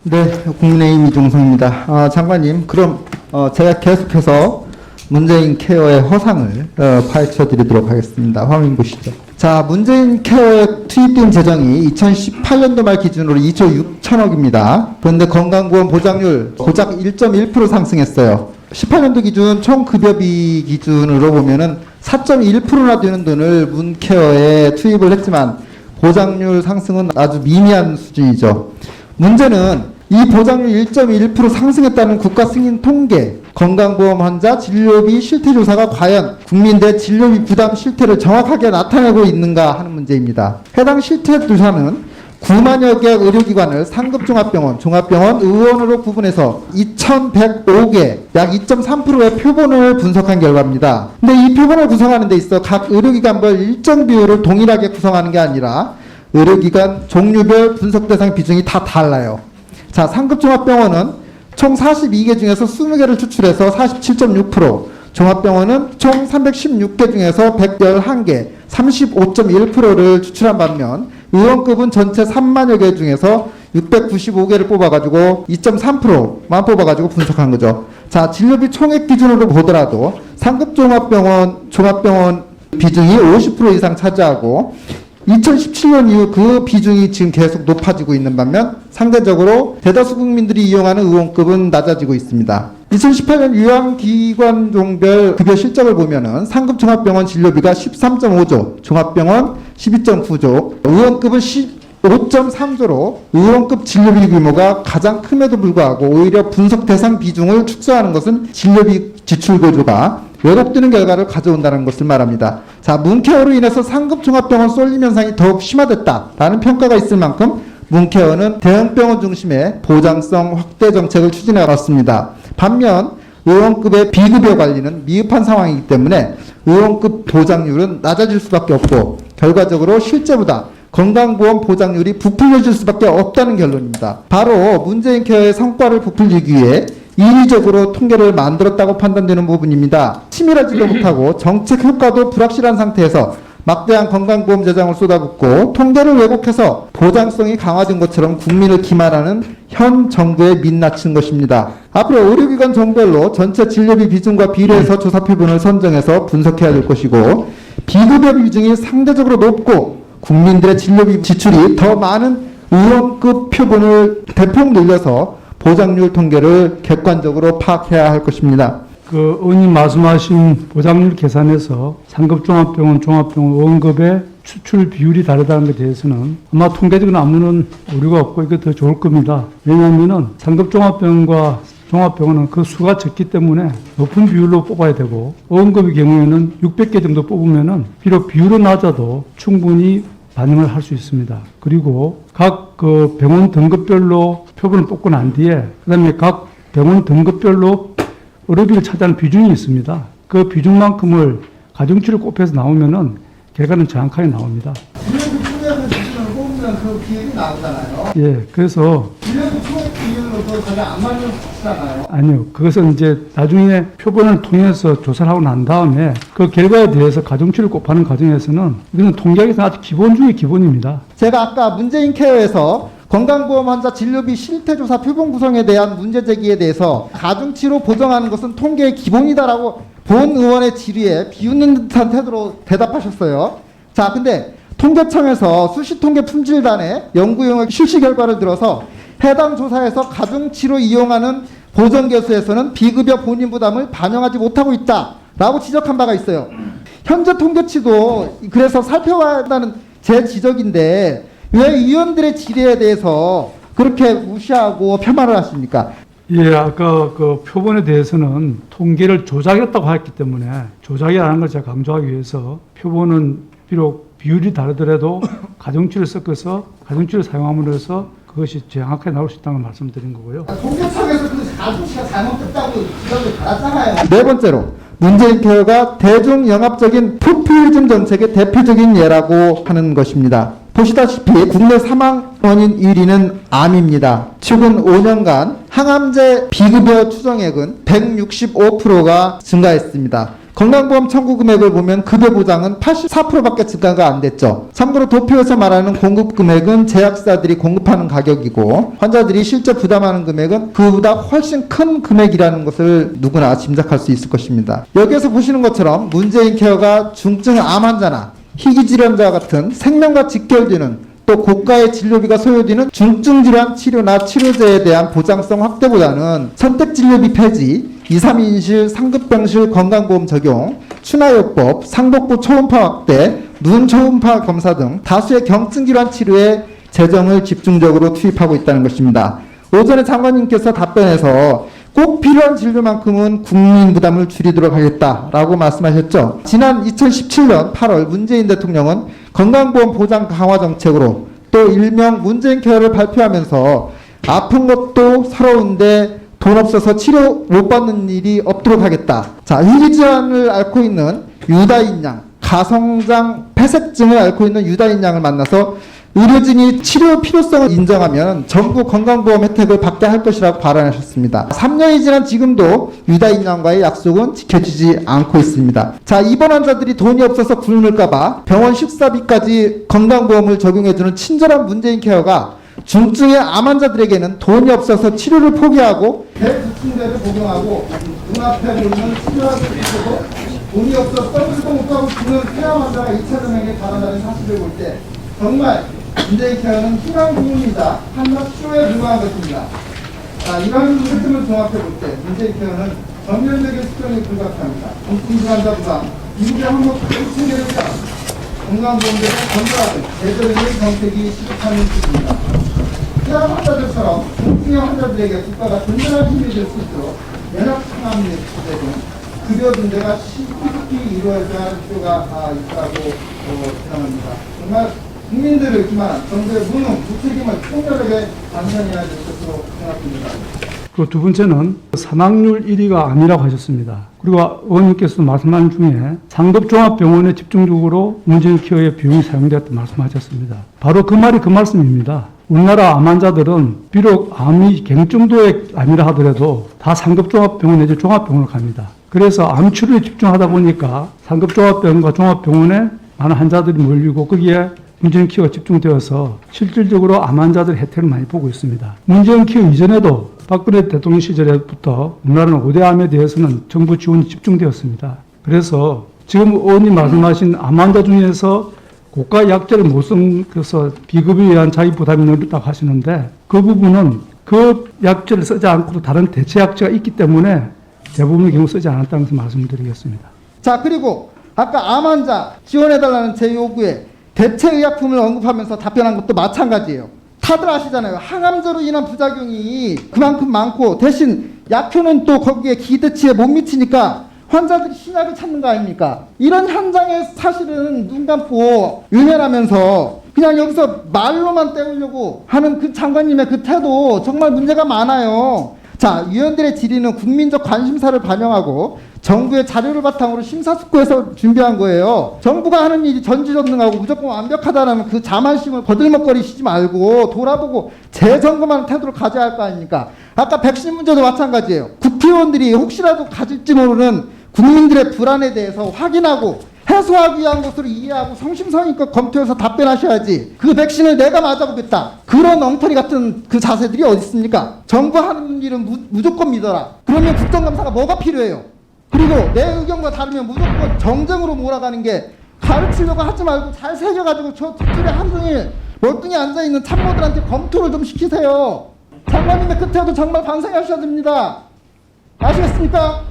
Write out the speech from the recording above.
네, 국민의힘 이종성입니다. 장관님, 그럼 제가 계속해서 문재인 케어의 허상을 파헤쳐 드리도록 하겠습니다. 화면 보시죠. 자, 문재인 케어에 투입된 재정이 2018년도 말 기준으로 2조 6천억입니다. 그런데 건강보험 보장률 고작 1.1% 상승했어요. 18년도 기준 총 급여비 기준으로 보면은 4.1%나 되는 돈을 문케어에 투입을 했지만 보장률 상승은 아주 미미한 수준이죠. 문제는 이 보장률 1.1% 상승했다는 국가 승인 통계, 건강보험 환자 진료비 실태조사가 과연 국민들 진료비 부담 실태를 정확하게 나타내고 있는가 하는 문제입니다. 해당 실태조사는 9만여 개 의료기관을 상급 종합병원, 종합병원, 의원으로 구분해서 2,105개, 약 2.3%의 표본을 분석한 결과입니다. 근데 이 표본을 구성하는 데 있어 각 의료기관별 일정 비율을 동일하게 구성하는 게 아니라 의료기관 종류별 분석 대상 비중이 다 달라요. 자, 상급종합병원은 총 42개 중에서 20개를 추출해서 47.6%, 종합병원은 총 316개 중에서 111개, 35.1%를 추출한 반면 의원급은 전체 3만여 개 중에서 695개를 뽑아가지고 2.3%만 뽑아가지고 분석한 거죠. 자, 진료비 총액 기준으로 보더라도 상급종합병원, 종합병원 비중이 50% 이상 차지하고 2017년 이후 그 비중이 지금 계속 높아지고 있는 반면 상대적으로 대다수 국민들이 이용하는 의원급은 낮아지고 있습니다. 2018년 요양기관종별 급여 실적을 보면은 상급종합병원 진료비가 13.5조, 종합병원 12.9조, 의원급은 15.3조로 의원급 진료비 규모가 가장 큼에도 불구하고 오히려 분석 대상 비중을 축소하는 것은 진료비 지출 구조가 왜곡되는 결과를 가져온다는 것을 말합니다. 자, 문케어로 인해서 상급종합병원 쏠림 현상이 더욱 심화됐다라는 평가가 있을 만큼 문케어는 대형병원 중심의 보장성 확대 정책을 추진해 왔습니다. 반면 의원급의 비급여 관리는 미흡한 상황이기 때문에 의원급 보장률은 낮아질 수밖에 없고 결과적으로 실제보다 건강보험 보장률이 부풀려질 수밖에 없다는 결론입니다. 바로 문재인 케어의 성과를 부풀리기 위해 인위적으로 통계를 만들었다고 판단되는 부분입니다. 치밀하지도 못하고 정책 효과도 불확실한 상태에서 막대한 건강보험 재정을 쏟아붓고 통계를 왜곡해서 보장성이 강화된 것처럼 국민을 기만하는 현 정부의 민낯인 것입니다. 앞으로 의료기관 정별로 전체 진료비 비중과 비례해서 조사 표본을 선정해서 분석해야 될 것이고 비급여 비중이 상대적으로 높고 국민들의 진료비 지출이 더 많은 의원급 표본을 대폭 늘려서 보장률 통계를 객관적으로 파악해야 할 것입니다. 의원님 말씀하신 보장률 계산에서 상급종합병원, 종합병원, 의원급의 추출 비율이 다르다는 것에 대해서는 아마 통계적인 압류는 우려가 없고 이게 더 좋을 겁니다. 왜냐하면은 상급종합병원과 종합병원은 그 수가 적기 때문에 높은 비율로 뽑아야 되고 의원급의 경우에는 600개 정도 뽑으면은 비록 비율은 낮아도 충분히 반영을 할 수 있습니다. 그리고 각 병원 등급별로 표본을 뽑고 난 뒤에 그다음에 각 병원 등급별로 의료비를 차지하는 비중이 있습니다. 그 비중만큼을 가중치를 곱해서 나오면은 결과는 정확하게 나옵니다. 진료비 총액을 기준으로 뽑으면 그 비율이 나오잖아요. 예, 그래서 진료비 총액 기준으로 전혀 안 맞는 아니요. 그것은 이제 나중에 표본을 통해서 조사를 하고 난 다음에 그 결과에 대해서 가중치를 곱하는 과정에서는 이거는 통계학에서 아주 기본 중의 기본입니다. 제가 아까 문재인 케어에서 건강보험 환자 진료비 실태조사 표본 구성에 대한 문제 제기에 대해서 가중치로 보정하는 것은 통계의 기본이다라고 본 의원의 질의에 비웃는 듯한 태도로 대답하셨어요. 자, 근데 통계청에서 수시통계 품질단의 연구용역 실시 결과를 들어서 해당 조사에서 가중치로 이용하는 보정계수에서는 비급여 본인 부담을 반영하지 못하고 있다라고 지적한 바가 있어요. 현재 통계치도 그래서 살펴봐야 한다는 제 지적인데 왜 의원들의 질의에 대해서 그렇게 무시하고 폄하를 하십니까? 예, 아까 그 표본에 대해서는 통계를 조작했다고 했기 때문에 조작이라는 걸 제가 강조하기 위해서 표본은 비록 비율이 다르더라도 가중치를 섞어서 가중치를 사용함으로써 그것이 정확하게 나올 수 있다는 말씀드린 거고요. 통계청에서 그 가중치가 잘못됐다고 지적을 받았잖아요. 네 번째로 문재인 케어가 대중영합적인 포퓰리즘 정책의 대표적인 예라고 하는 것입니다. 보시다시피 국내 사망 원인 1위는 암입니다. 최근 5년간 항암제 비급여 추정액은 165%가 증가했습니다. 건강보험 청구 금액을 보면 급여 보장은 84%밖에 증가가 안 됐죠. 참고로 도표에서 말하는 공급 금액은 제약사들이 공급하는 가격이고 환자들이 실제 부담하는 금액은 그보다 훨씬 큰 금액이라는 것을 누구나 짐작할 수 있을 것입니다. 여기에서 보시는 것처럼 문재인 케어가 중증 암 환자나 희귀질환자 같은 생명과 직결되는 또 고가의 진료비가 소요되는 중증질환 치료나 치료제에 대한 보장성 확대보다는 선택진료비 폐지, 2, 3인실 상급병실 건강보험 적용, 추나요법, 상복부 초음파 확대, 눈 초음파 검사 등 다수의 경증질환 치료에 재정을 집중적으로 투입하고 있다는 것입니다. 오전에 장관님께서 답변에서 꼭 필요한 진료만큼은 국민 부담을 줄이도록 하겠다라고 말씀하셨죠. 지난 2017년 8월 문재인 대통령은 건강보험 보장 강화 정책으로 또 일명 문재인 케어를 발표하면서 아픈 것도 서러운데 돈 없어서 치료 못 받는 일이 없도록 하겠다. 자, 희귀질환을 앓고 있는 유다인 양, 가성장 폐색증을 앓고 있는 유다인 양을 만나서 의료진이 치료 필요성을 인정하면 전부 건강보험 혜택을 받게 할 것이라고 발언하셨습니다. 3년이 지난 지금도 유다인 양과의 약속은 지켜지지 않고 있습니다. 자, 입원 환자들이 돈이 없어서 굶을까봐 병원 식사비까지 건강보험을 적용해주는 친절한 문재인 케어가 중증의 암 환자들에게는 돈이 없어서 치료를 포기하고 대부충제를 복용하고 눈앞에 보이는 치료하고 있어도 돈이 없어 서비스도 못 가고 죽는 폐암 환자가 2차 전형에 달한다는 사실을 볼 때 정말 문재인 케어는 희망국입니다. 한낱 치료에 불과한 것입니다. 이러한 흐름을 종합해 볼 때 문재인 케어는 전면적인 수준에 불과합니다. 중증질환자 부담, 미국의 항목 체계를 따라 건강보험제를 건설하는 제도적인 정책이 시급한 것입니다. 폐암 환자들처럼 중증형 환자들에게 국가가 든든한 힘이 될 수 있도록 면역 상암 제도 등 급여 분배가 신속히 이루어져야 할 필요가 있다고 생각합니다. 정말 국민들을 기만한 정부의 무능, 무책임을 총결하게 반성해야 될 것으로 생각합니다. 그 두 번째는 사망률 1위가 아니라고 하셨습니다. 그리고 의원님께서 말씀하신 중에 상급종합병원에 집중적으로 문재인 케어의 비용이 사용되었다고 말씀하셨습니다. 바로 그 말이 그 말씀입니다. 우리나라 암 환자들은 비록 암이 갱정도의 암이라 하더라도 다 상급종합병원 내지 종합병원으로 갑니다. 그래서 암 치료에 집중하다 보니까 상급종합병원과 종합병원에 많은 환자들이 몰리고 거기에 문재인 케어가 집중되어서 실질적으로 암 환자들 혜택을 많이 보고 있습니다. 문재인 케어 이전에도 박근혜 대통령 시절부터 우리나라는 5대 암에 대해서는 정부 지원이 집중되었습니다. 그래서 지금 의원님 말씀하신 암 환자 중에서 고가 약제를 못 써서 비급여에 의한 자기 부담이 늘었다고 하시는데 그 부분은 그 약제를 쓰지 않고도 다른 대체 약제가 있기 때문에 대부분의 경우 쓰지 않았다는 것을 말씀드리겠습니다. 자, 그리고 아까 암 환자 지원해달라는 제 요구에 대체 의약품을 언급하면서 답변한 것도 마찬가지예요. 다들 아시잖아요. 항암제로 인한 부작용이 그만큼 많고 대신 약효는 또 거기에 기대치에 못 미치니까 환자들이 신약을 찾는 거 아닙니까? 이런 현장에 사실은 눈 감고 윤회하면서 그냥 여기서 말로만 때우려고 하는 그 장관님의 그 태도 정말 문제가 많아요. 자, 위원들의 질의는 국민적 관심사를 반영하고 정부의 자료를 바탕으로 심사숙고해서 준비한 거예요. 정부가 하는 일이 전지전능하고 무조건 완벽하다라는 그 자만심을 거들먹거리시지 말고 돌아보고 재점검하는 태도를 가져야 할 거 아닙니까? 아까 백신 문제도 마찬가지예요. 국회의원들이 혹시라도 가질지 모르는 국민들의 불안에 대해서 확인하고 해소하기 위한 것으로 이해하고 성심성의껏 검토해서 답변하셔야지. 그 백신을 내가 맞아보겠다. 그런 엉터리 같은 그 자세들이 어디 있습니까? 정부 하는 일은 무조건 믿어라. 그러면 국정감사가 뭐가 필요해요? 그리고 내 의견과 다르면 무조건 정쟁으로 몰아가는 게 가르치려고 하지 말고 잘 새겨가지고 저 뒷줄에 하루 종일 멀뚱히 앉아있는 참모들한테 검토를 좀 시키세요. 장관님의 끝에도 정말 반성하셔야 됩니다. 아시겠습니까?